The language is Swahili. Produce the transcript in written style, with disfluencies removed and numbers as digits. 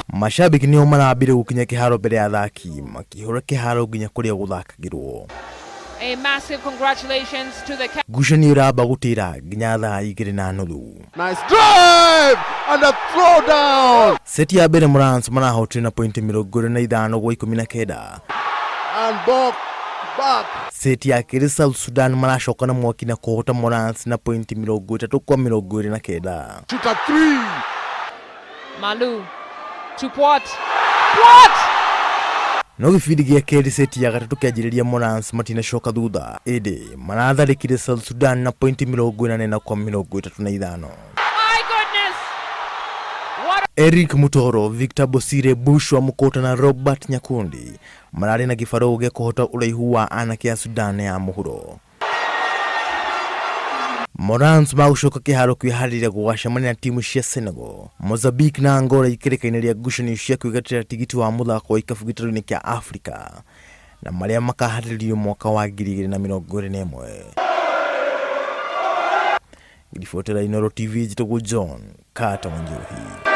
Mashabiki nio marambire gukinya kiharo mbere ya athaki makihura kiharo nginya kuria guthakagirwo. A massive congratulations to the ngucanio iramba gutira nginya thaa 2:30. Nice drive and a throw down. Seti ya mbere Morans marahotire na pointi 25-19 and back. Seti ya keeri South Sudan maracoka na mwaki na kuhota Morans na pointi 30-29. Shoot a 3. Malu to what? No gifidi gia keeri seti ya gatatu kianjiriria Morans matinacoka thutha indi maratharikire South Sudan na pointi 40-35. Eric Mutoro, Victor Bosire, Bush wa Mukota na Robert Nyakundi marari na gifaro gia kuhota uraihu wa anake ya Sudan ya muhuro. Morans magucoka kiharo kwiharire gugacemania na timu cia Senegal, Mozambique na Angola ikereka-ini ria ngucanio cia kwigatira tigiti wa muthako wa ikabu gitaro-ini kia Africa na maria makahariririo mwaka wa 2021. Ngiribotera Nyayo TV jitagwo John Kata Wanjohi.